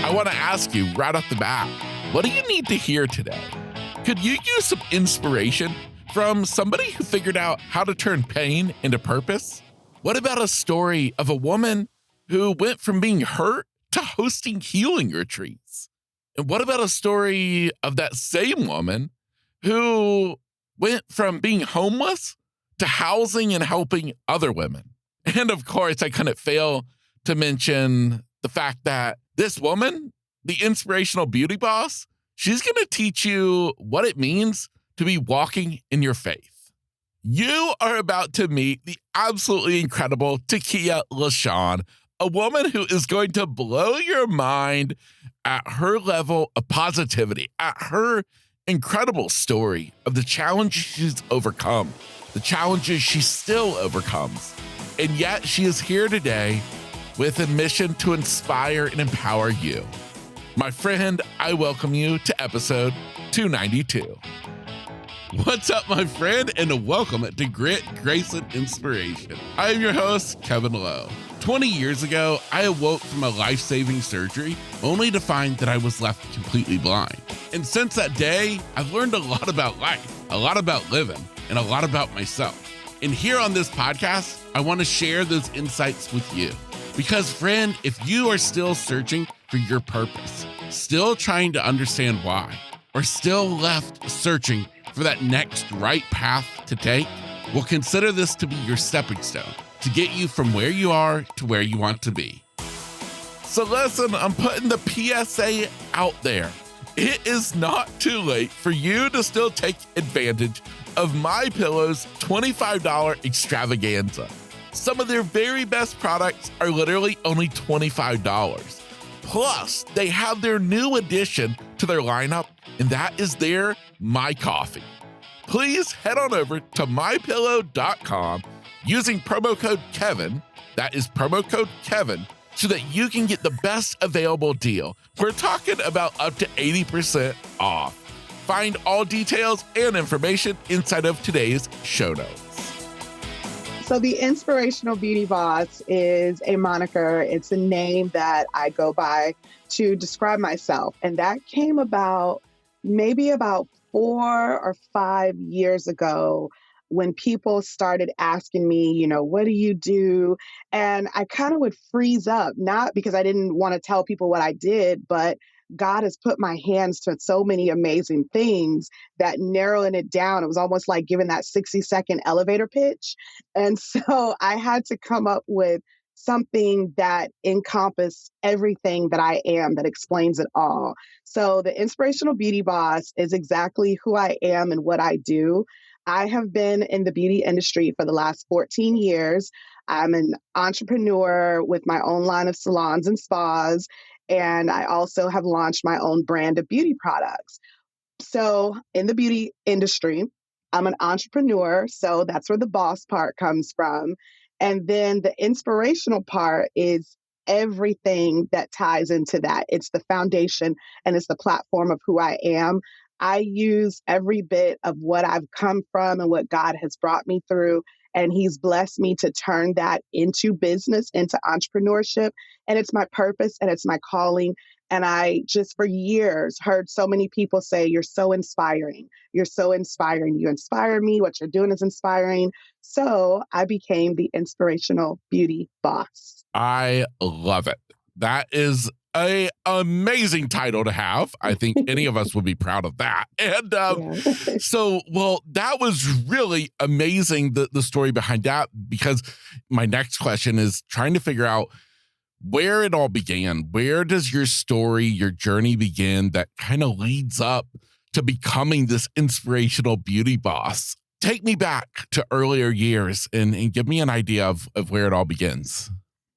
I want to ask you right off the bat, what do you need to hear today? Could you use some inspiration from somebody who figured out how to turn pain into purpose? What about a story of a woman who went from being hurt to hosting healing retreats? And what about a story of that same woman who went from being homeless to housing and helping other women? And of course, I couldn't fail to mention the fact that this woman, the Inspirational Beauty Boss, she's going to teach you what it means to be walking in your faith. You are about to meet the absolutely incredible Takiya La'Shaune, a woman who is going to blow your mind at her level of positivity, at her incredible story of the challenges she's overcome, the challenges she still overcomes. And yet she is here today with a mission to inspire and empower you. My friend, I welcome you to episode 292. What's up, my friend, and welcome to Grit, Grace, and Inspiration. I am your host, Kevin Lowe. 20 years ago, I awoke from a life-saving surgery only to find that I was left completely blind. And since that day, I've learned a lot about life, a lot about living, and a lot about myself. And here on this podcast, I want to share those insights with you. Because, friend, if you are still searching for your purpose, still trying to understand why, or still left searching for that next right path to take, well, consider this to be your stepping stone to get you from where you are to where you want to be. So listen, I'm putting the PSA out there. It is not too late for you to still take advantage of MyPillow's $25 extravaganza. Some of their very best products are literally only $25. Plus, they have their new addition to their lineup, and that is their My Coffee. Please head on over to mypillow.com using promo code Kevin, that is promo code Kevin, so that you can get the best available deal. We're talking about up to 80% off. Find all details and information inside of today's show notes. So the Inspirational Beauty Boss is a moniker. It's a name that I go by to describe myself. And that came about maybe about 4 or 5 years ago when people started asking me, what do you do? And I kind of would freeze up, not because I didn't want to tell people what I did, but God has put my hands to so many amazing things that narrowing it down, it was almost like giving that 60-second elevator pitch. And so I had to come up with something that encompassed everything that I am, that explains it all. So the Inspirational Beauty Boss is exactly who I am and what I do. I have been in the beauty industry for the last 14 years. I'm an entrepreneur with my own line of salons and spas. And I also have launched my own brand of beauty products. So in the beauty industry, I'm an entrepreneur. So that's where the boss part comes from. And then the inspirational part is everything that ties into that. It's the foundation and it's the platform of who I am. I use every bit of what I've come from and what God has brought me through. And he's blessed me to turn that into business, into entrepreneurship. And it's my purpose and it's my calling. And I just for years heard so many people say, you're so inspiring. You're so inspiring. You inspire me. What you're doing is inspiring. So I became the Inspirational Beauty Boss. I love it. That is an amazing title to have. I think any of us would be proud of that. And that was really amazing, the story behind that, because my next question is trying to figure out where it all began. Where does your story, your journey begin that kind of leads up to becoming this inspirational beauty boss? Take me back to earlier years and give me an idea of where it all begins.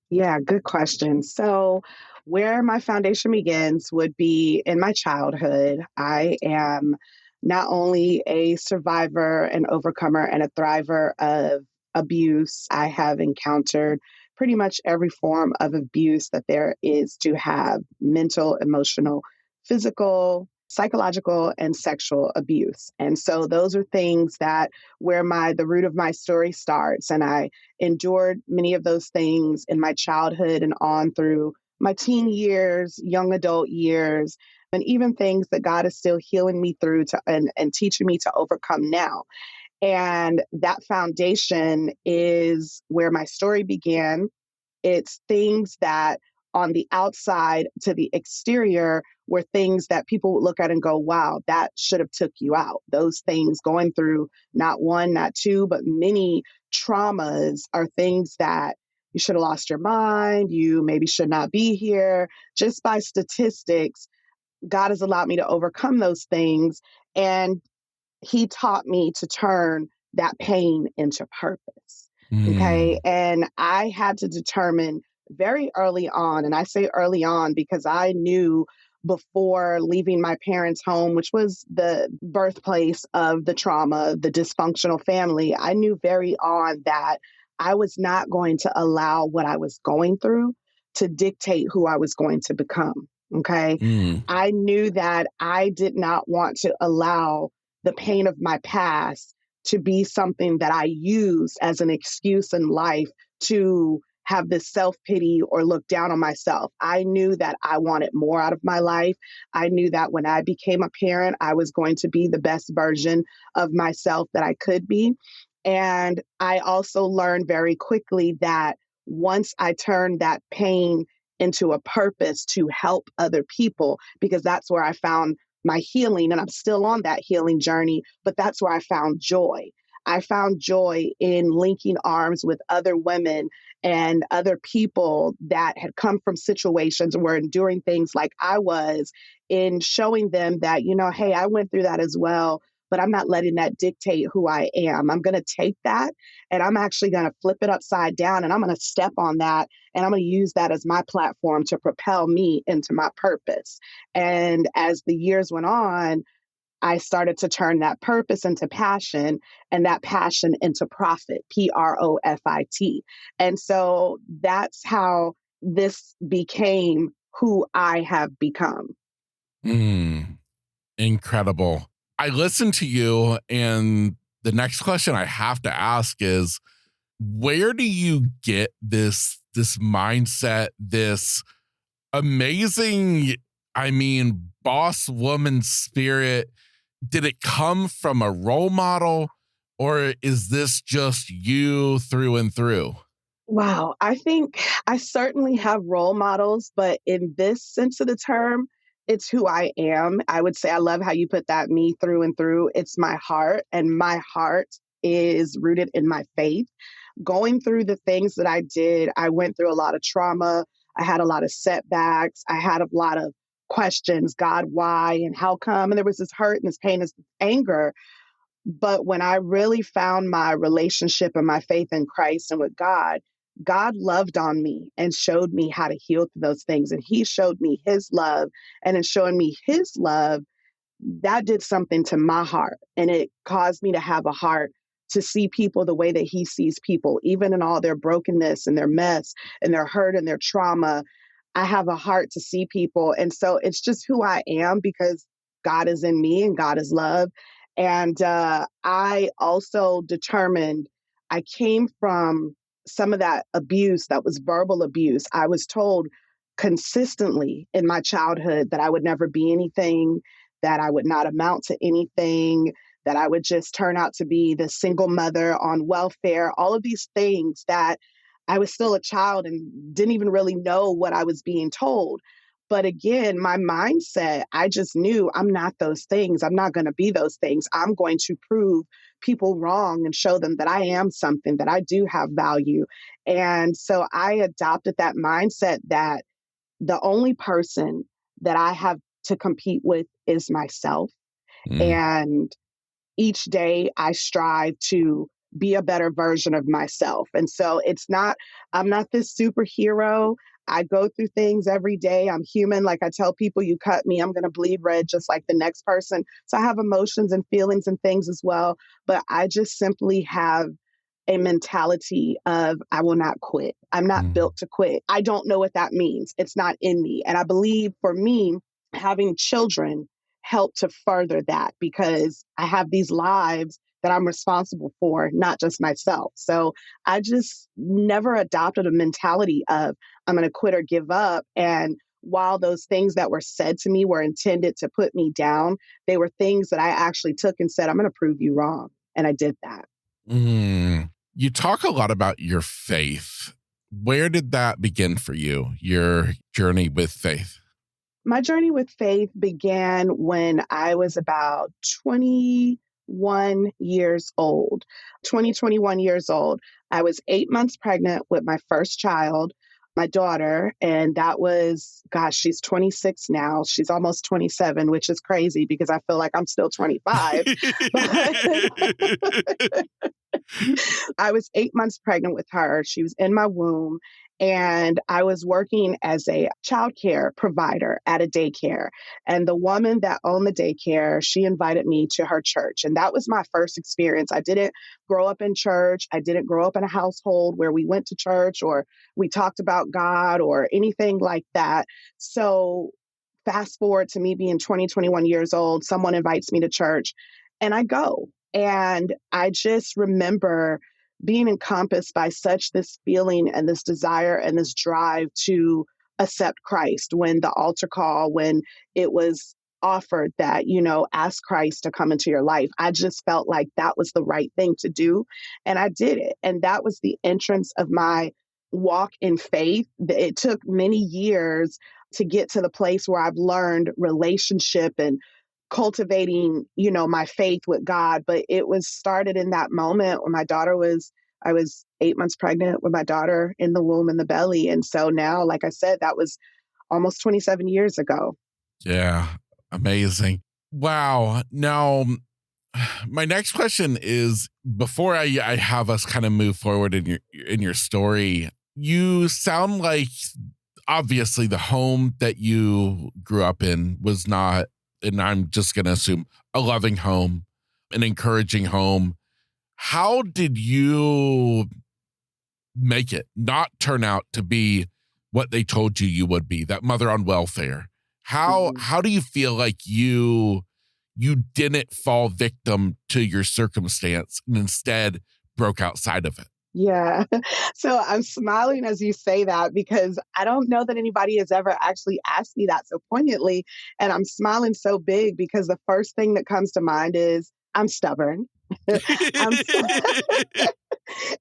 Yeah, good question. So where my foundation begins would be in my childhood. I am not only a survivor, an overcomer, and a thriver of abuse. I have encountered pretty much every form of abuse that there is to have: mental, emotional, physical, psychological, and sexual abuse. And so those are things that where the root of my story starts. And I endured many of those things in my childhood and on through my teen years, young adult years, and even things that God is still healing me through and teaching me to overcome now. And that foundation is where my story began. It's things that on the outside to the exterior were things that people would look at and go, wow, that should have took you out. Those things going through not one, not two, but many traumas are things that you should have lost your mind. You maybe should not be here. Just by statistics, God has allowed me to overcome those things. And he taught me to turn that pain into purpose. Okay. Mm. And I had to determine very early on, and I say early on because I knew before leaving my parents' home, which was the birthplace of the trauma, the dysfunctional family, I knew very on that I was not going to allow what I was going through to dictate who I was going to become. Okay. Mm. I knew that I did not want to allow the pain of my past to be something that I used as an excuse in life to have this self pity or look down on myself. I knew that I wanted more out of my life. I knew that when I became a parent, I was going to be the best version of myself that I could be. And I also learned very quickly that once I turned that pain into a purpose to help other people, because that's where I found my healing, and I'm still on that healing journey, but that's where I found joy. I found joy in linking arms with other women and other people that had come from situations and were enduring things like I was, in showing them that, hey, I went through that as well, but I'm not letting that dictate who I am. I'm going to take that and I'm actually going to flip it upside down and I'm going to step on that and I'm going to use that as my platform to propel me into my purpose. And as the years went on, I started to turn that purpose into passion and that passion into profit, profit. And so that's how this became who I have become. Mm. Incredible. I listen to you, and the next question I have to ask is, where do you get this mindset, this amazing, boss woman spirit? Did it come from a role model, or is this just you through and through? Wow. I think I certainly have role models, but in this sense of the term, it's who I am. I would say I love how you put that me through and through. It's my heart, and my heart is rooted in my faith. Going through the things that I did, I went through a lot of trauma. I had a lot of setbacks. I had a lot of questions, God, why and how come? And there was this hurt and this pain and this anger. But when I really found my relationship and my faith in Christ and with God, God loved on me and showed me how to heal through those things. And he showed me his love. And in showing me his love, that did something to my heart. And it caused me to have a heart to see people the way that he sees people, even in all their brokenness and their mess and their hurt and their trauma. I have a heart to see people. And so it's just who I am because God is in me and God is love. And I also determined I came from some of that abuse that was verbal abuse. I was told consistently in my childhood that I would never be anything, that I would not amount to anything, that I would just turn out to be the single mother on welfare, all of these things that I was still a child and didn't even really know what I was being told. But again, my mindset, I just knew I'm not those things. I'm not going to be those things. I'm going to prove people wrong and show them that I am something, that I do have value. And so I adopted that mindset that the only person that I have to compete with is myself. Mm. And each day I strive to be a better version of myself. And so I'm not this superhero. I go through things every day. I'm human. Like I tell people, you cut me, I'm going to bleed red just like the next person. So I have emotions and feelings and things as well. But I just simply have a mentality of I will not quit. I'm not Mm. built to quit. I don't know what that means. It's not in me. And I believe for me, having children helped to further that because I have these lives that I'm responsible for, not just myself. So I just never adopted a mentality of I'm going to quit or give up. And while those things that were said to me were intended to put me down, they were things that I actually took and said, I'm going to prove you wrong. And I did that. You talk a lot about your faith. Where did that begin for you, your journey with faith? My journey with faith began when I was about 21 years old. 21 years old. I was 8 months pregnant with my first child, my daughter, and that was, gosh, she's 26 now. She's almost 27, which is crazy because I feel like I'm still 25. But I was 8 months pregnant with her. She was in my womb. And I was working as a childcare provider at a daycare. And the woman that owned the daycare, she invited me to her church. And that was my first experience. I didn't grow up in church. I didn't grow up in a household where we went to church or we talked about God or anything like that. So fast forward to me being 20, 21 years old, someone invites me to church and I go. And I just remember being encompassed by such this feeling and this desire and this drive to accept Christ when the altar call, when it was offered that, ask Christ to come into your life. I just felt like that was the right thing to do. And I did it. And that was the entrance of my walk in faith. It took many years to get to the place where I've learned relationship and cultivating, my faith with God. But it was started in that moment when I was 8 months pregnant with my daughter in the womb, in the belly. And so now, like I said, that was almost 27 years ago. Yeah, amazing. Wow. Now, my next question is before I have us kind of move forward in your story, you sound like obviously the home that you grew up in was not, and I'm just going to assume, a loving home, an encouraging home. How did you make it not turn out to be what they told you would be, that mother on welfare? How do you feel like you didn't fall victim to your circumstance and instead broke outside of it? Yeah. So I'm smiling as you say that because I don't know that anybody has ever actually asked me that so poignantly. And I'm smiling so big because the first thing that comes to mind is I'm stubborn. I'm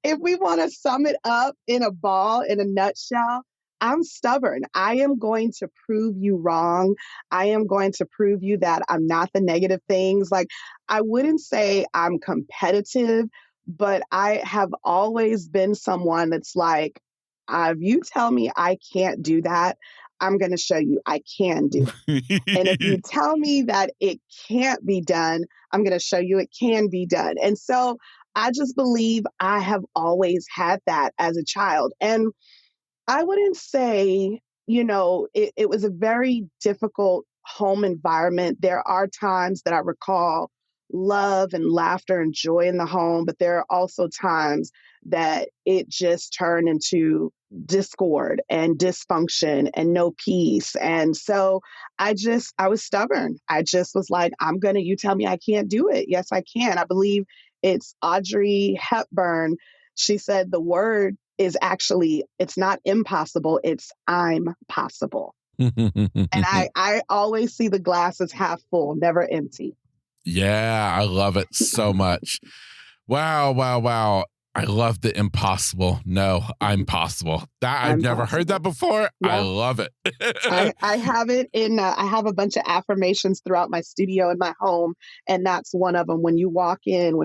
If we want to sum it up in a ball, in a nutshell, I'm stubborn. I am going to prove you wrong. I am going to prove you that I'm not the negative things. Like, I wouldn't say I'm competitive, but I have always been someone that's like, if you tell me I can't do that, I'm going to show you I can do it. And if you tell me that it can't be done, I'm going to show you it can be done. And so I just believe I have always had that as a child. And I wouldn't say, it was a very difficult home environment. There are times that I recall love and laughter and joy in the home, but there are also times that it just turned into discord and dysfunction and no peace. And so I was stubborn. I just was like, you tell me I can't do it. Yes, I can. I believe it's Audrey Hepburn. She said the word is actually, it's not impossible, it's I'm possible. And I always see the glass as half full, never empty. Yeah, I love it so much. Wow, wow, wow. I love the impossible. No, I'm possible. That I've I'm never heard that possible. before. I Yeah. love it. I have it I have a bunch of affirmations throughout my studio in my home. And that's one of them. When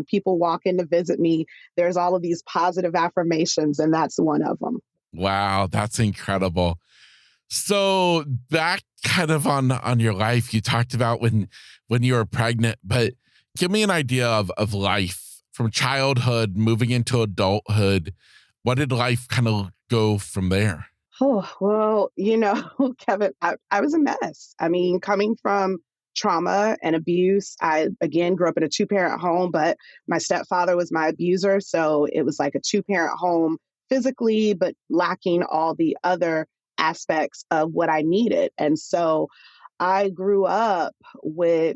people walk in to visit me, there's all of these positive affirmations. And that's one of them. Wow, that's incredible. So back kind of on your life, you talked about when you were pregnant, but give me an idea of life from childhood moving into adulthood. What did life kind of go from there? Oh, well, Kevin, I was a mess. I mean, coming from trauma and abuse, I again grew up in a two-parent home, but my stepfather was my abuser. So it was like a two-parent home physically, but lacking all the other aspects of what I needed. And so I grew up with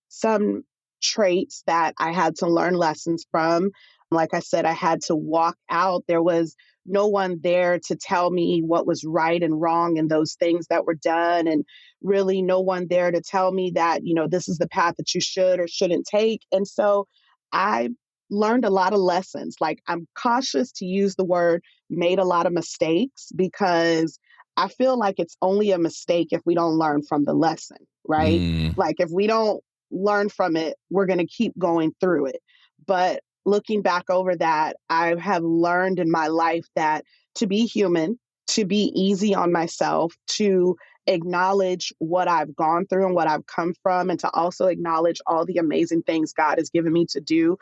some traits that I had to learn lessons from. Like I said, I had to walk out. There was no one there to tell me what was right and wrong and those things that were done. And really no one there to tell me that, this is the path that you should or shouldn't take. And so I learned a lot of lessons. Like, I'm cautious to use the word made a lot of mistakes, because I feel like it's only a mistake if we don't learn from the lesson, right? Mm, Like, if we don't learn from it, we're going to keep going through it. But looking back over that, I have learned in my life that to be human, to be easy on myself, to acknowledge what I've gone through and what I've come from, and to also acknowledge all the amazing things God has given me to do,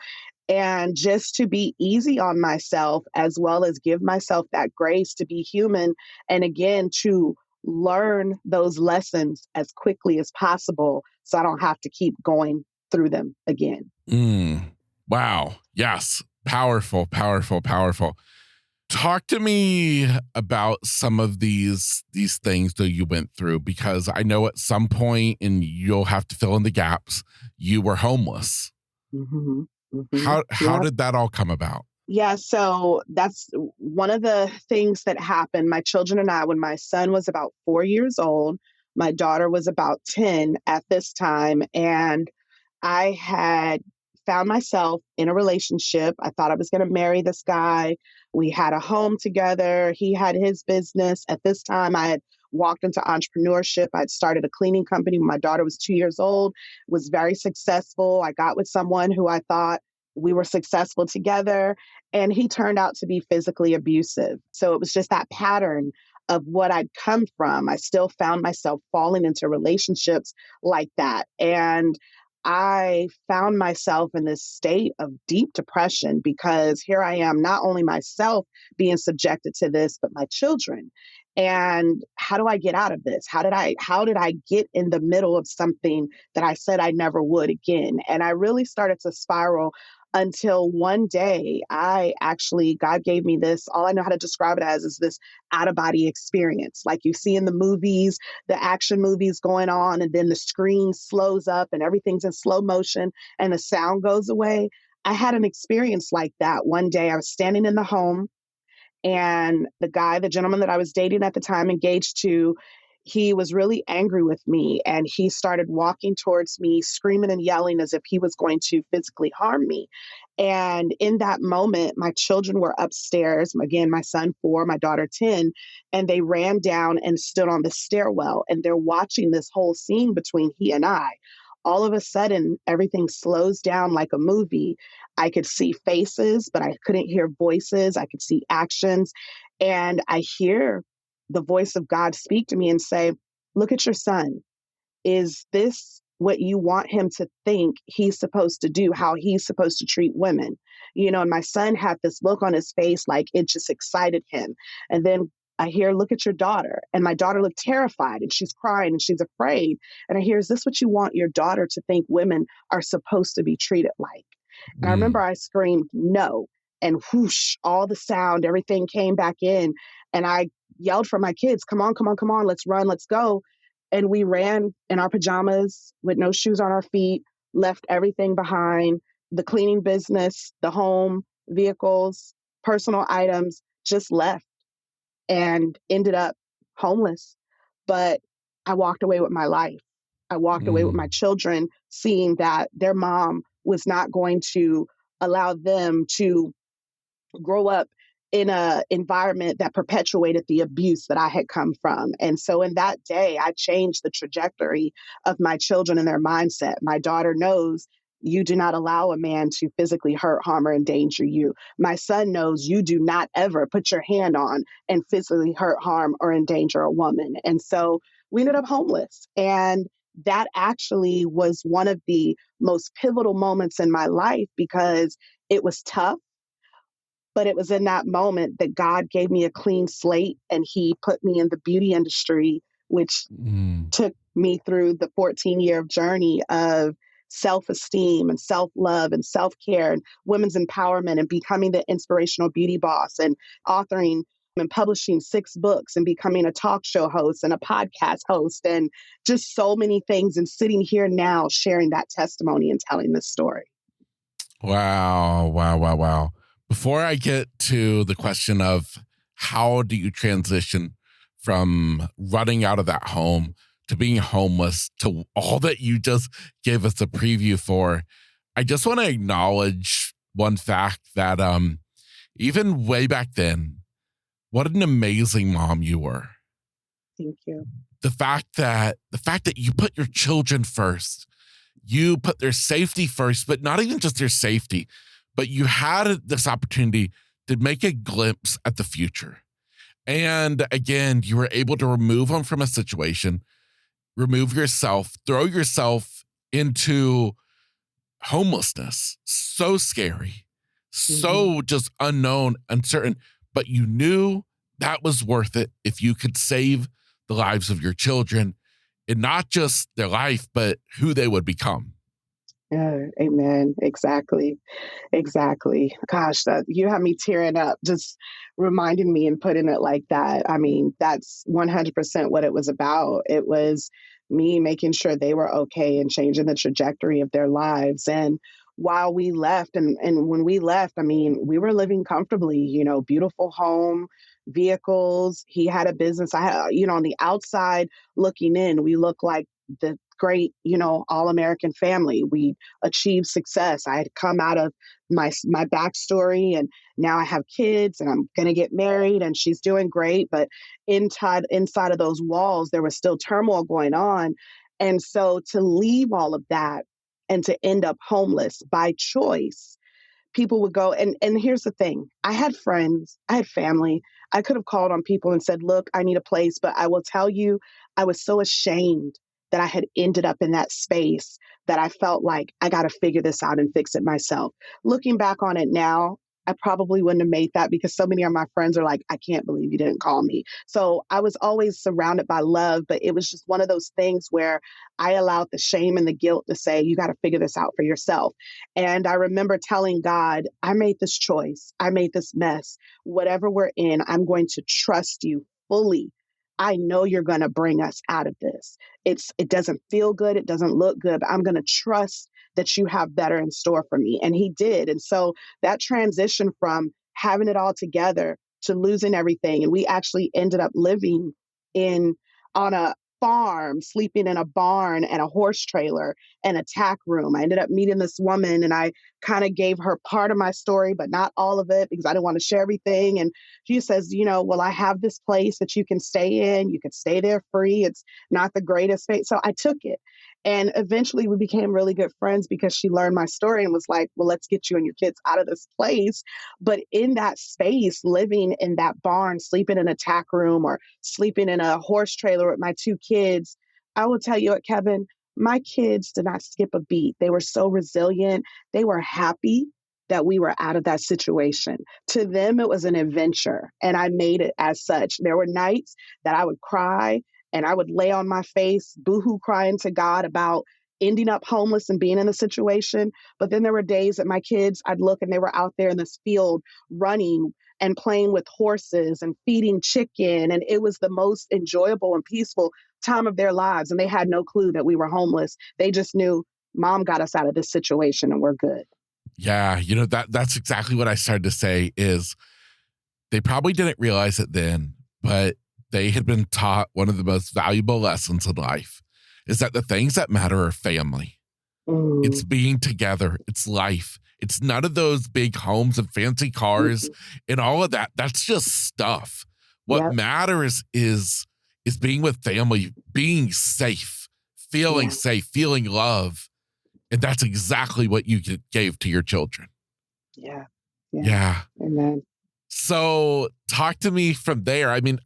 and just to be easy on myself, as well as give myself that grace to be human. And again, to learn those lessons as quickly as possible so I don't have to keep going through them again. mm. Wow. Yes. Powerful, powerful, powerful. Talk to me about some of these things that you went through, because I know at some point, and you'll have to fill in the gaps, you were homeless. Hmm. How did that all come about? Yeah, so that's one of the things that happened. My children and I, when my son was about 4 years old, my daughter was about 10 at this time, and I had found myself in a relationship. I thought I was going to marry this guy. We had a home together. He had his business. At this time, I had walked into entrepreneurship. I'd started a cleaning company when my daughter was 2 years old, was very successful. I got with someone who I thought we were successful together, and he turned out to be physically abusive. So it was just that pattern of what I'd come from. I still found myself falling into relationships like that. And I found myself in this state of deep depression, because here I am, not only myself being subjected to this, but my children. And how do I get out of this? How did I get in the middle of something that I said I never would again? And I really started to spiral until one day God gave me this, all I know how to describe it as is this out of body experience. Like you see in the movies, the action movies going on, and then the screen slows up and everything's in slow motion and the sound goes away. I had an experience like that one day. I was standing in the home, and the gentleman that I was dating at the time, engaged to, he was really angry with me, and he started walking towards me, screaming and yelling as if he was going to physically harm me. And in that moment, my children were upstairs. Again, my son 4, my daughter 10, and they ran down and stood on the stairwell, and they're watching this whole scene between he and I. All of a sudden, everything slows down like a movie. I could see faces, but I couldn't hear voices. I could see actions. And I hear the voice of God speak to me and say, "Look at your son. Is this what you want him to think he's supposed to do, how he's supposed to treat women?" And my son had this look on his face like it just excited him. And then I hear, "Look at your daughter." And my daughter looked terrified, and she's crying and she's afraid. And I hear, "Is this what you want your daughter to think women are supposed to be treated like?" And I remember Mm, I screamed, "No." And whoosh, all the sound, everything came back in. And I yelled for my kids, "Come on, come on, come on, let's run, let's go." And we ran in our pajamas with no shoes on our feet, left everything behind, the cleaning business, the home, vehicles, personal items, just left, and ended up homeless. But I walked away with my life. I walked away with my mm, children, seeing that their mom was not going to allow them to grow up in a environment that perpetuated the abuse that I had come from. And so in that day, I changed the trajectory of my children and their mindset. My daughter knows you do not allow a man to physically hurt, harm, or endanger you. My son knows you do not ever put your hand on and physically hurt, harm, or endanger a woman. And so we ended up homeless. And that actually was one of the most pivotal moments in my life, because it was tough, but it was in that moment that God gave me a clean slate, and he put me in the beauty industry, which mm, took me through the 14-year journey of self-esteem and self-love and self-care and women's empowerment, and becoming the inspirational beauty boss and authoring and publishing 6 books and becoming a talk show host and a podcast host and just so many things, and sitting here now sharing that testimony and telling this story. Wow, wow, wow, wow. Before I get to the question of how do you transition from running out of that home to being homeless to all that you just gave us a preview for, I just want to acknowledge one fact that even way back then, what an amazing mom you were. Thank you. The fact that you put your children first, you put their safety first, but not even just their safety, but you had this opportunity to make a glimpse at the future. And again, you were able to remove them from a situation, remove yourself, throw yourself into homelessness. So scary, so just unknown, uncertain, but you knew that was worth it if you could save the lives of your children, and not just their life, but who they would become. Yeah, amen. Exactly. Exactly. Gosh, you have me tearing up just reminding me and putting it like that. I mean, that's 100% what it was about. It was me making sure they were okay and changing the trajectory of their lives. And while we left, and when we left, I mean, we were living comfortably, beautiful home, vehicles. He had a business. I had, on the outside looking in, we look like the great, all American family. We achieved success. I had come out of my backstory, and now I have kids, and I'm going to get married, and she's doing great. But inside of those walls, there was still turmoil going on. And so to leave all of that and to end up homeless by choice, people would go, and here's the thing. I had friends, I had family. I could have called on people and said, look, I need a place. But I will tell you, I was so ashamed that I had ended up in that space that I felt like I got to figure this out and fix it myself. Looking back on it now, I probably wouldn't have made that, because so many of my friends are like, I can't believe you didn't call me. So I was always surrounded by love, but it was just one of those things where I allowed the shame and the guilt to say, you got to figure this out for yourself. And I remember telling God, I made this choice. I made this mess. Whatever we're in, I'm going to trust you fully. I know you're going to bring us out of this. It doesn't feel good. It doesn't look good, but I'm going to trust that you have better in store for me. And he did. And so that transition from having it all together to losing everything. And we actually ended up living on a farm, sleeping in a barn and a horse trailer and a tack room. I ended up meeting this woman, and I kind of gave her part of my story, but not all of it, because I didn't want to share everything. And she says, well, I have this place that you can stay in. You can stay there free. It's not the greatest space. So I took it. And eventually we became really good friends, because she learned my story and was like, well, let's get you and your kids out of this place. But in that space, living in that barn, sleeping in a tack room or sleeping in a horse trailer with my 2 kids, I will tell you what, Kevin, my kids did not skip a beat. They were so resilient. They were happy that we were out of that situation. To them, it was an adventure, and I made it as such. There were nights that I would cry, and I would lay on my face, boohoo crying to God about ending up homeless and being in the situation. But then there were days that my kids, I'd look and they were out there in this field running and playing with horses and feeding chicken. And it was the most enjoyable and peaceful time of their lives. And they had no clue that we were homeless. They just knew mom got us out of this situation and we're good. Yeah, that's exactly what I started to say is they probably didn't realize it then, but they had been taught one of the most valuable lessons in life is that the things that matter are family. It's being together. It's life. It's none of those big homes and fancy cars and all of that. That's just stuff. What matters is being with family, being safe, feeling love. And that's exactly what you gave to your children. Yeah. Amen. So talk to me from there. I mean,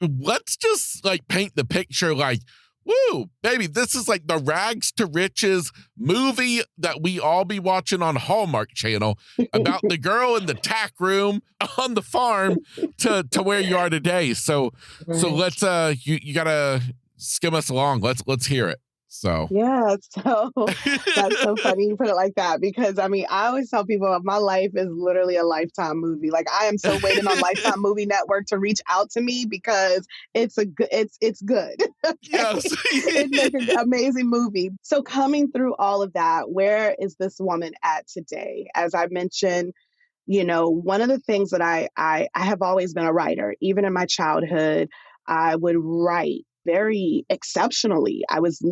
let's just like paint the picture like, woo, baby, this is like the rags to riches movie that we all be watching on Hallmark Channel about the girl in the tack room on the farm to where you are today. So let's you gotta skim us along. Let's hear it. So Yeah, so that's so funny you put it like that because I mean, I always tell people my life is literally a Lifetime movie. Like I am so waiting on Lifetime Movie Network to reach out to me because it's good. Okay. yes. It's like an amazing movie. So coming through all of that, where is this woman at today? As I mentioned, one of the things that I have always been a writer. Even in my childhood, I would write very exceptionally. I was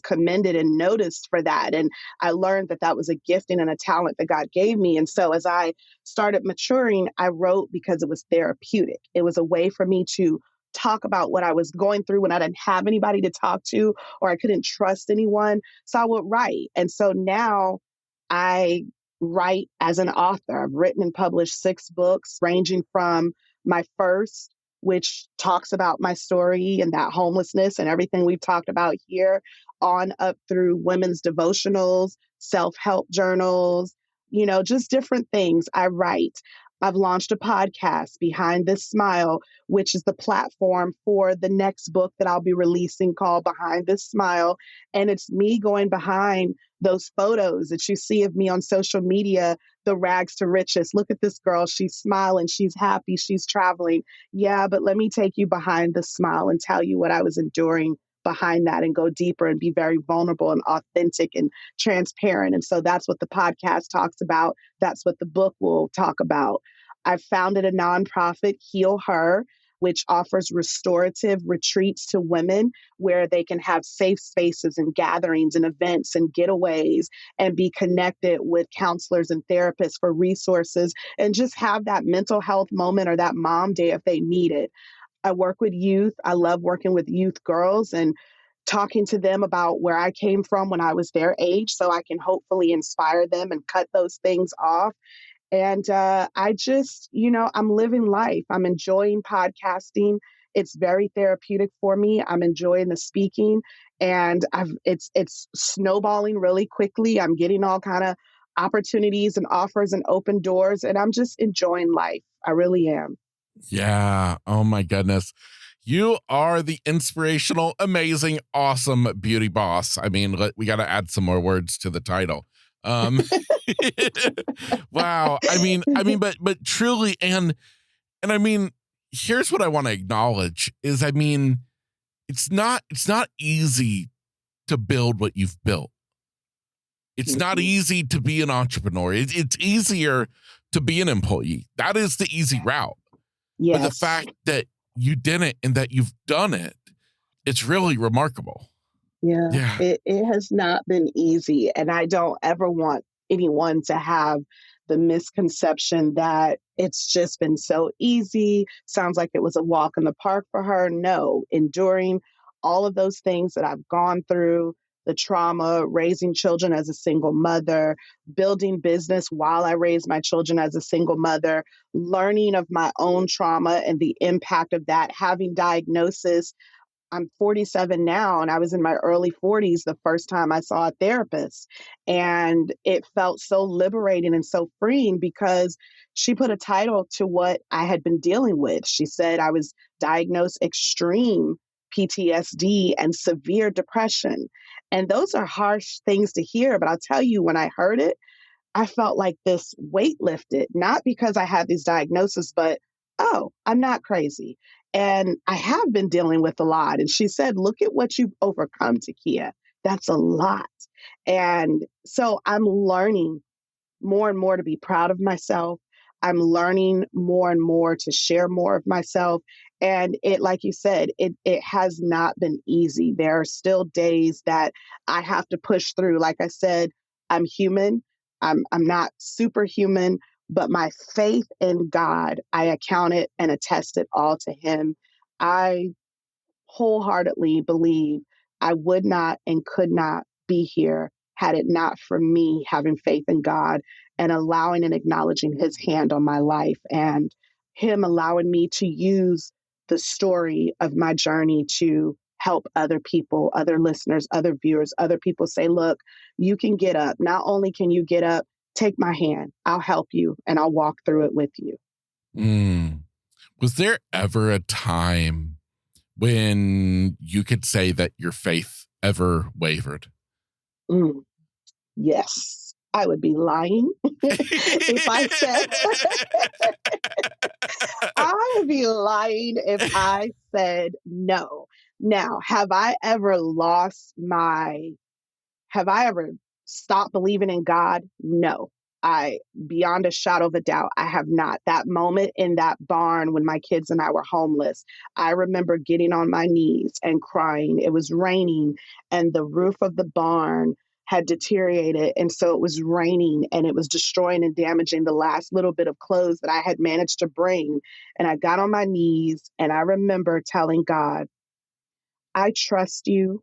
commended and noticed for that. And I learned that that was a gifting and a talent that God gave me. And so as I started maturing, I wrote because it was therapeutic. It was a way for me to talk about what I was going through when I didn't have anybody to talk to or I couldn't trust anyone. So I would write. And so now I write as an author. I've written and published 6 books, ranging from my first, which talks about my story and that homelessness and everything we've talked about here, on up through women's devotionals, self help journals, just different things I write. I've launched a podcast, Behind This Smile, which is the platform for the next book that I'll be releasing called Behind This Smile. And it's me going behind those photos that you see of me on social media, the rags to riches. Look at this girl. She's smiling. She's happy. She's traveling. Yeah, but let me take you behind the smile and tell you what I was enduring behind that and go deeper and be very vulnerable and authentic and transparent. And so that's what the podcast talks about. That's what the book will talk about. I've founded a nonprofit, Heal Her, which offers restorative retreats to women where they can have safe spaces and gatherings and events and getaways and be connected with counselors and therapists for resources and just have that mental health moment or that mom day if they need it. I work with youth. I love working with youth girls and talking to them about where I came from when I was their age so I can hopefully inspire them and cut those things off. And I just, I'm living life. I'm enjoying podcasting. It's very therapeutic for me. I'm enjoying the speaking, and it's snowballing really quickly. I'm getting all kind of opportunities and offers and open doors, and I'm just enjoying life. I really am. Yeah. Oh my goodness. You are the inspirational, amazing, awesome beauty boss. I mean, we got to add some more words to the title. Um, wow. But truly, and I mean, here's what I want to acknowledge is, I mean, it's not easy to build what you've built. It's not easy to be an entrepreneur. It's easier to be an employee. That is the easy route. But the Yes. fact that you didn't and that you've done it, it's really remarkable. Yeah, Yeah. it has not been easy. And I don't ever want anyone to have the misconception that it's just been so easy. Sounds like it was a walk in the park for her. No, enduring all of those things that I've gone through, the trauma, raising children as a single mother, building business while I raised my children as a single mother, learning of my own trauma and the impact of that, having diagnosis. I'm 47 now, and I was in my early 40s the first time I saw a therapist. And it felt so liberating and so freeing because she put a title to what I had been dealing with. She said I was diagnosed extreme PTSD and severe depression. And those are harsh things to hear, but I'll tell you, when I heard it, I felt like this weight lifted, not because I had these diagnoses, but oh, I'm not crazy. And I have been dealing with a lot. And she said, look at what you've overcome, Takiya. That's a lot. And so I'm learning more and more to be proud of myself. I'm learning more and more to share more of myself. And it, like you said, it has not been easy. There are still days that I have to push through. Like I said, I'm human. I'm not superhuman, but my faith in God, I account it and attest it all to Him. I wholeheartedly believe I would not and could not be here had it not for me having faith in God and allowing and acknowledging His hand on my life and Him allowing me to use the story of my journey to help other people, other listeners, other viewers, other people say, look, you can get up. Not only can you get up, take my hand. I'll help you and I'll walk through it with you. Mm. Was there ever a time when you could say that your faith ever wavered? Mm, yes. I would be lying if I said I would be lying if I said no. Now, have I ever stopped believing in God? No. Beyond a shadow of a doubt, I have not. That moment in that barn when my kids and I were homeless, I remember getting on my knees and crying. It was raining, and the roof of the barn had deteriorated. And so it was raining and it was destroying and damaging the last little bit of clothes that I had managed to bring. And I got on my knees and I remember telling God, I trust you.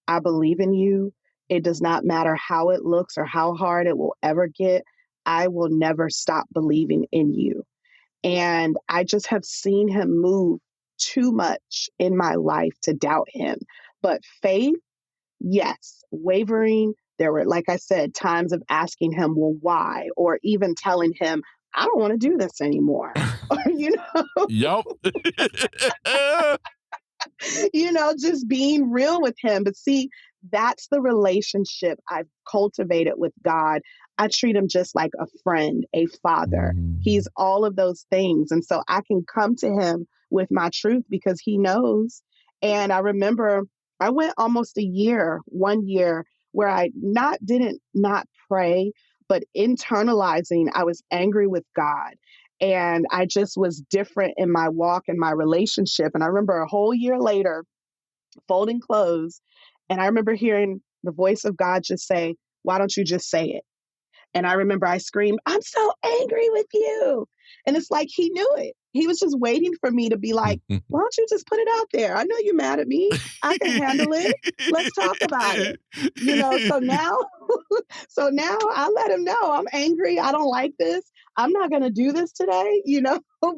I believe in you. It does not matter how it looks or how hard it will ever get. I will never stop believing in you. And I just have seen him move too much in my life to doubt him. But faith, yes. Wavering, there were, like I said, times of asking him, well, why? Or even telling him, I don't want to do this anymore. Or, Yup. just being real with him. But see, that's the relationship I've cultivated with God. I treat him just like a friend, a father. He's Mm. all of those things. And so I can come to him with my truth because he knows. And I remember I went almost 1 year, where I didn't not pray, but internalizing, I was angry with God. And I just was different in my walk and my relationship. And I remember a whole year later, folding clothes, and I remember hearing the voice of God just say, why don't you just say it? And I remember I screamed, I'm so angry with you. And it's like he knew it. He was just waiting for me to be like, why don't you just put it out there? I know you're mad at me. I can handle it. Let's talk about it. So now, so now I let him know I'm angry. I don't like this. I'm not going to do this today.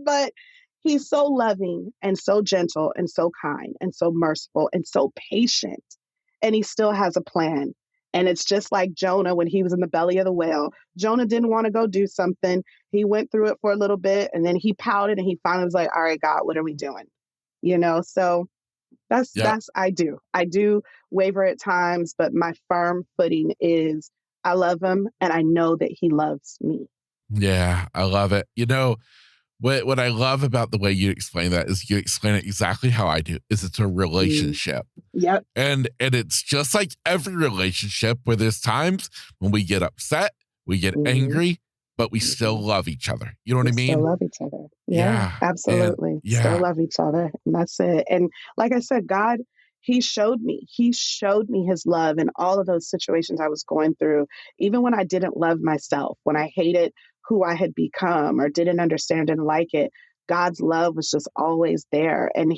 But he's so loving and so gentle and so kind and so merciful and so patient. And he still has a plan. And it's just like Jonah when he was in the belly of the whale. Jonah didn't want to go do something. He went through it for a little bit and then he pouted and he finally was like, all right, God, what are we doing? So Yep. I do. I do waver at times, but my firm footing is I love him and I know that he loves me. Yeah, I love it. What I love about the way you explain that is you explain it exactly how I do, is it's a Mm, relationship. yep. And it's just like every relationship where there's times when we get upset, we get Mhm, angry, but we still mhm. love each other. You know what We I still mean? love each other. Yeah, Yeah. And absolutely. Still yeah. love each other. And that's it. And like I said, God, He showed me His love in all of those situations I was going through, even when I didn't love myself, when I hated who I had become or didn't understand, didn't like it. God's love was just always there. And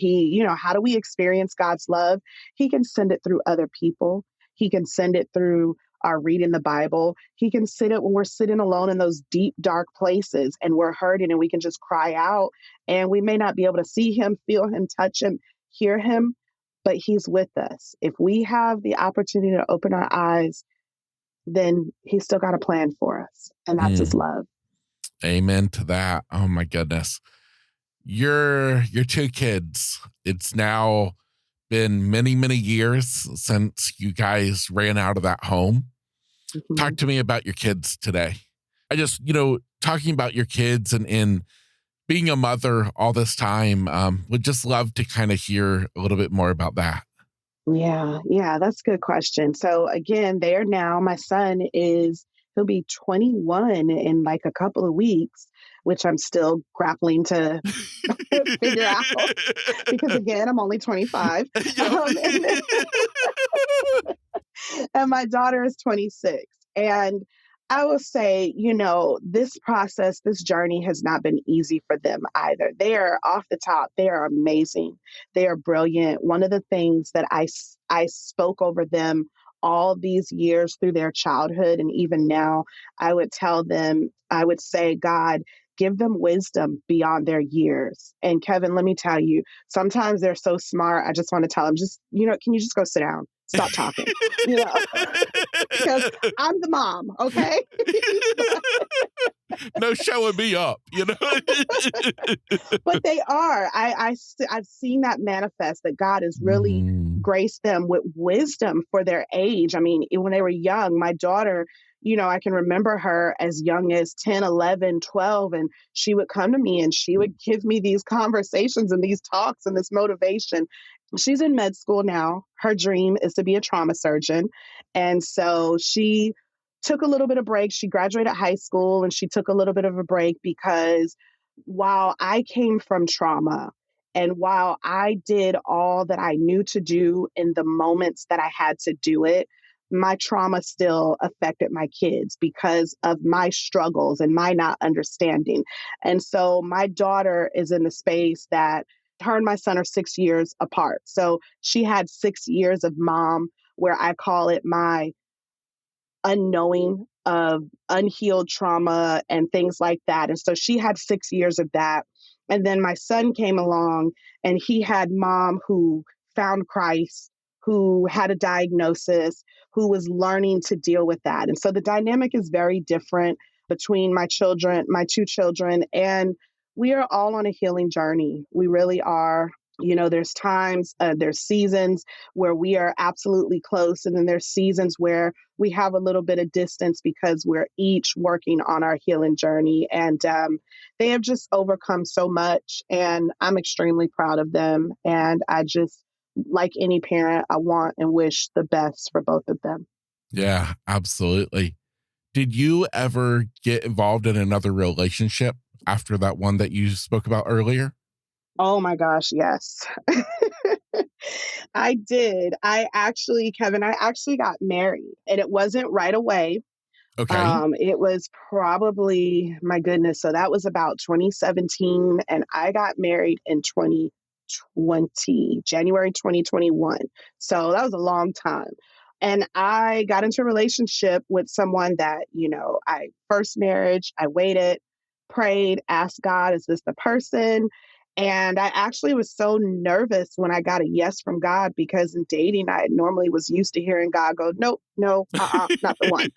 how do we experience God's love? He can send it through other people. He can send it through our reading the Bible. He can sit it when we're sitting alone in those deep, dark places and we're hurting and we can just cry out. And we may not be able to see him, feel him, touch him, hear him, but he's with us. If we have the opportunity to open our eyes, then he's still got a plan for us. And that's his Mm, love. amen to that. Oh my goodness. Your two kids. It's now been many, many years since you guys ran out of that home. Mhm. Talk to me about your kids today. I just, talking about your kids and being a mother all this time, would just love to kind of hear a little bit more about that. Yeah, yeah, that's a good question. So again, there now, my son he'll be 21 in like a couple of weeks, which I'm still grappling to figure out because again, I'm only 25. Yep. And and my daughter is 26. And I will say, this process, this journey has not been easy for them either. They are off the top. They are amazing. They are brilliant. One of the things that I spoke over them all these years through their childhood and even now, I would tell them, I would say, God, give them wisdom beyond their years. And Kevin, let me tell you, sometimes they're so smart. I just want to tell them, just, can you just go sit down? Stop talking, you know, because I'm the mom, okay? No showing me up. But they are. I've seen that manifest that God is really graced them with wisdom for their age. I mean, when they were young, my daughter, I can remember her as young as 10, 11, 12, and she would come to me and she would give me these conversations and these talks and this motivation. She's in med school now. Her dream is to be a trauma surgeon. And so she took a little bit of break. She graduated high school and she took a little bit of a break because while I came from trauma and while I did all that I knew to do in the moments that I had to do it, my trauma still affected my kids because of my struggles and my not understanding. And so my daughter is in the space that her and my son are 6 years apart. So she had 6 years of mom, where I call it my unknowing of unhealed trauma and things like that. And so she had 6 years of that. And then my son came along and he had mom who found Christ, who had a diagnosis, who was learning to deal with that. And so the dynamic is very different between my children, my two children, and we are all on a healing journey. We really are. There's times, there's seasons where we are absolutely close. And then there's seasons where we have a little bit of distance because we're each working on our healing journey. And they have just overcome so much. And I'm extremely proud of them. And I just, like any parent, I want and wish the best for both of them. Yeah, absolutely. Did you ever get involved in another relationship after that one that you spoke about earlier? Oh my gosh, yes. I did. Kevin, I actually got married and it wasn't right away. Okay. It was probably, my goodness, so that was about 2017, and I got married in 2020, January 2021. So that was a long time. And I got into a relationship with someone that, I first marriage, I waited, prayed, asked God, is this the person? And I actually was so nervous when I got a yes from God because in dating, I normally was used to hearing God go, nope, no, not the one.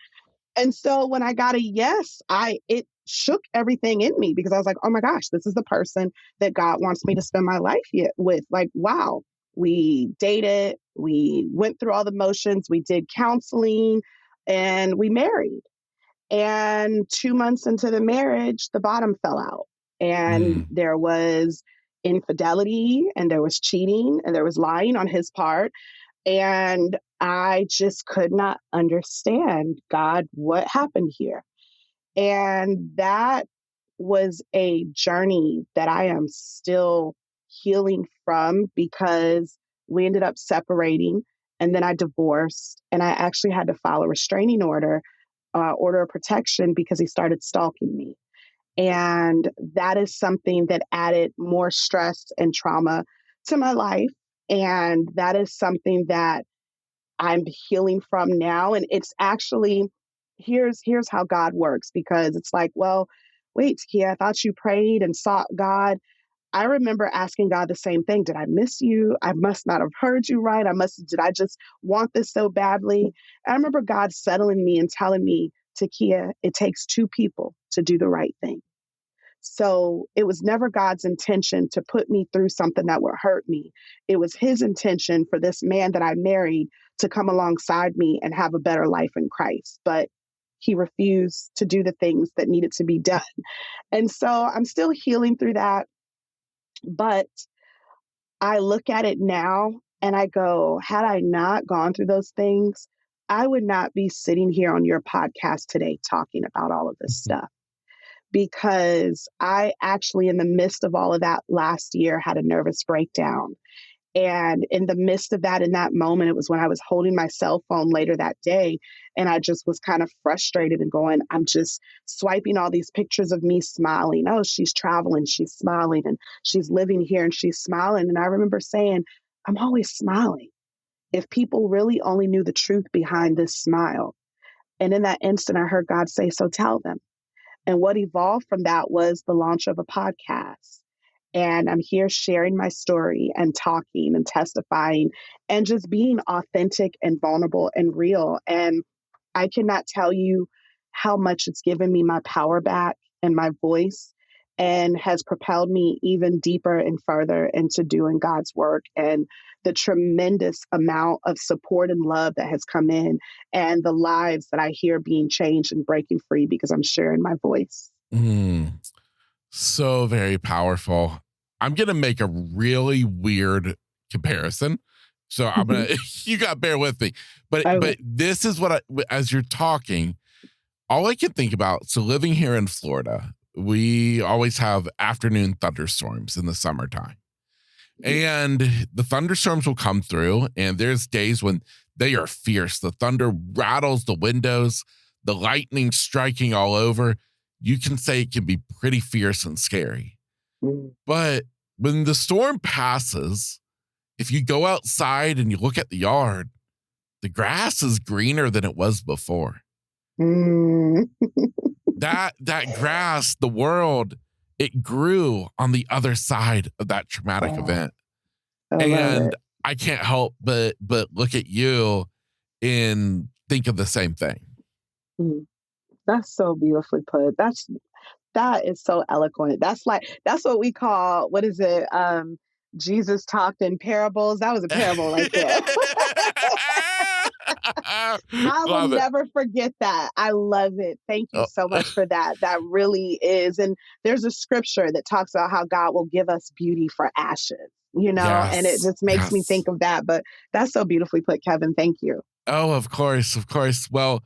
And so when I got a yes, it shook everything in me because I was like, oh my gosh, this is the person that God wants me to spend my life with. Like, wow, we dated, we went through all the motions, we did counseling, and we married. And 2 months into the marriage, the bottom fell out. And Mm, there was infidelity, and there was cheating, and there was lying on his part. And I just could not understand, God, what happened here? And that was a journey that I am still healing from because we ended up separating and then I divorced and I actually had to file a restraining order, order of protection because he started stalking me. And that is something that added more stress and trauma to my life. And that is something that I'm healing from now. And it's actually, here's how God works, because it's like, well, wait, Takiya, I thought you prayed and sought God. I remember asking God the same thing. Did I miss you? I must not have heard you right. Did I just want this so badly? I remember God settling me and telling me, Takiya, it takes two people to do the right thing. So it was never God's intention to put me through something that would hurt me. It was his intention for this man that I married to come alongside me and have a better life in Christ. But he refused to do the things that needed to be done. And so I'm still healing through that. But I look at it now and I go, had I not gone through those things, I would not be sitting here on your podcast today talking about all of this stuff, because I actually, in the midst of all of that last year, had a nervous breakdown. And in the midst of that, in that moment, it was when I was holding my cell phone later that day. And I just was kind of frustrated and going, I'm just swiping all these pictures of me smiling. Oh, she's traveling, she's smiling, and she's living here and she's smiling. And I remember saying, I'm always smiling. If people really only knew the truth behind this smile. And in that instant, I heard God say, so tell them. And what evolved from that was the launch of a podcast. And I'm here sharing my story and talking and testifying and just being authentic and vulnerable and real. And I cannot tell you how much it's given me my power back and my voice, and has propelled me even deeper and further into doing God's work and the tremendous amount of support and love that has come in and the lives that I hear being changed and breaking free because I'm sharing my voice. Mm, so very powerful. I'm going to make a really weird comparison. So I'm going to, you got to bear with me. But this is what as you're talking, all I can think about. So living here in Florida, we always have afternoon thunderstorms in the summertime. And the thunderstorms will come through, and there's days when they are fierce. The thunder rattles the windows, the lightning striking all over. You can say it can be pretty fierce and scary. But when the storm passes, if you go outside and you look at the yard, the grass is greener than it was before. That grass, the world, it grew on the other side of that traumatic event. And I can't help but look at you and think of the same thing. That's so beautifully put. That is so eloquent. That's what we call, what is it? Jesus talked in parables. That was a parable right there. I will never forget that. I love it. Thank you so much for that. That really is. And there's a scripture that talks about how God will give us beauty for ashes, and it just makes me think of that. But that's so beautifully put, Kevin. Thank you. Oh, of course. Of course. Well,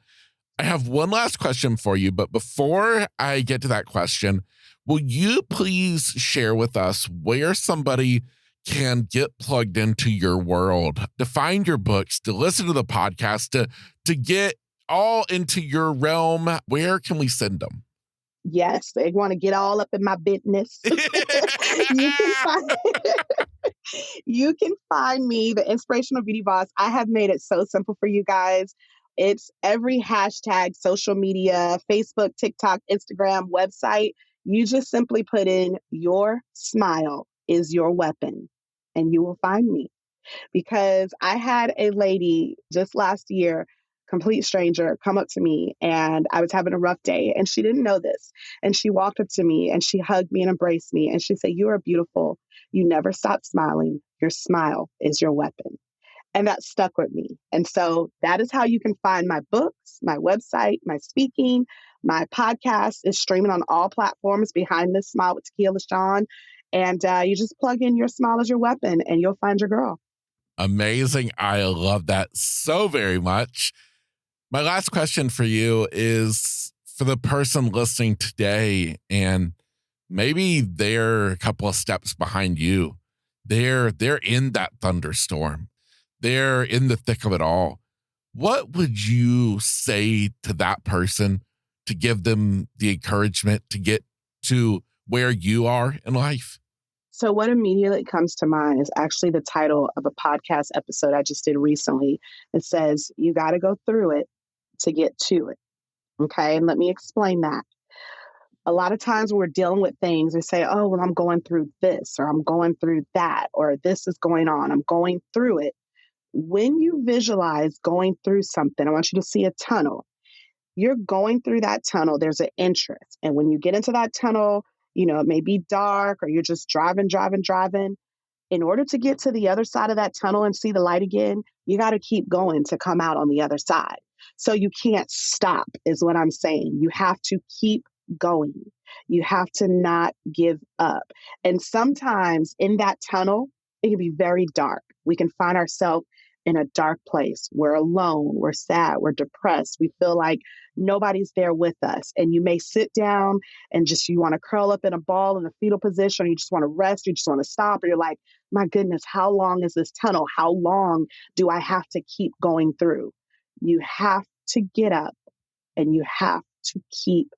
I have one last question for you, but before I get to that question, will you please share with us where somebody can get plugged into your world, to find your books, to listen to the podcast, to get all into your realm? Where can we send them? Yes, they want to get all up in my business. You can find me, the Inspirational Beauty Boss. I have made it so simple for you guys. It's every hashtag, social media, Facebook, TikTok, Instagram, website. You just simply put in "your smile is your weapon" and you will find me. Because I had a lady just last year, complete stranger, come up to me, and I was having a rough day and she didn't know this. And she walked up to me and she hugged me and embraced me. And she said, "You are beautiful. You never stop smiling. Your smile is your weapon." And that stuck with me. And so that is how you can find my books, my website, my speaking. My podcast is streaming on all platforms, Behind This Smile with Takiya La'Shaune. And you just plug in "your smile as your weapon" and you'll find your girl. Amazing. I love that so very much. My last question for you is for the person listening today, and maybe they're a couple of steps behind you. They're in that thunderstorm. They're in the thick of it all. What would you say to that person to give them the encouragement to get to where you are in life? So what immediately comes to mind is actually the title of a podcast episode I just did recently. It says, "You got to go through it to get to it." Okay. And let me explain that. A lot of times when we're dealing with things, we say, "Oh, well, I'm going through this, or I'm going through that, or this is going on. I'm going through it." When you visualize going through something, I want you to see a tunnel. You're going through that tunnel. There's an entrance. And when you get into that tunnel, it may be dark or you're just driving. In order to get to the other side of that tunnel and see the light again, you got to keep going to come out on the other side. So you can't stop, is what I'm saying. You have to keep going. You have to not give up. And sometimes in that tunnel, it can be very dark. We can find ourselves in a dark place. We're alone. We're sad. We're depressed. We feel like nobody's there with us. And you may sit down and you want to curl up in a ball in the fetal position, or you just want to rest, or you just want to stop, or you're like, "My goodness, how long is this tunnel? How long do I have to keep going through?" You have to get up and you have to keep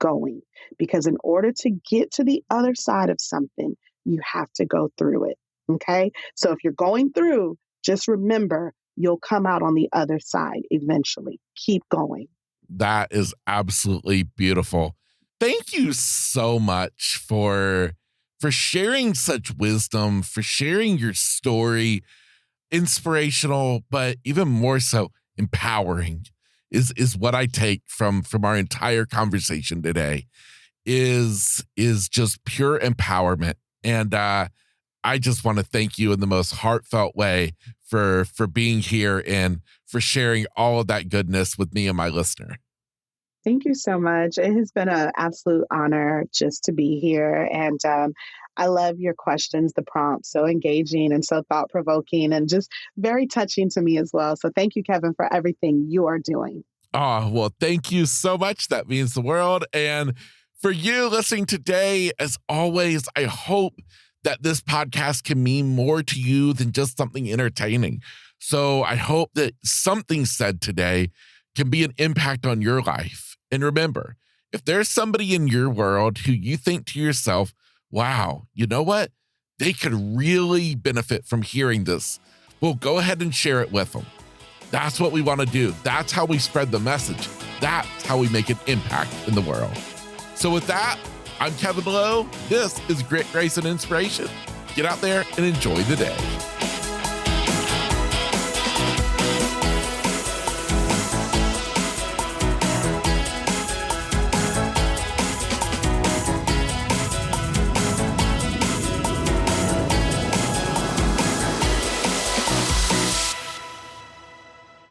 going, because in order to get to the other side of something, you have to go through it. Okay. So if you're going through, just remember, you'll come out on the other side eventually. Keep going. That is absolutely beautiful. Thank you so much for sharing such wisdom, for sharing your story. Inspirational, but even more so empowering is what I take from our entire conversation today is just pure empowerment. And I just want to thank you in the most heartfelt way for being here and for sharing all of that goodness with me and my listener. Thank you so much. It has been an absolute honor just to be here. And I love your questions, the prompts, so engaging and so thought provoking and just very touching to me as well. So thank you, Kevin, for everything you are doing. Oh, well, thank you so much. That means the world. And for you listening today, as always, I hope that this podcast can mean more to you than just something entertaining. So I hope that something said today can be an impact on your life. And remember, if there's somebody in your world who you think to yourself, wow, you know what? They could really benefit from hearing this. Well, go ahead and share it with them. That's what we want to do. That's how we spread the message. That's how we make an impact in the world. So with that, I'm Kevin Lowe. This is Grit, Grace, and Inspiration. Get out there and enjoy the day.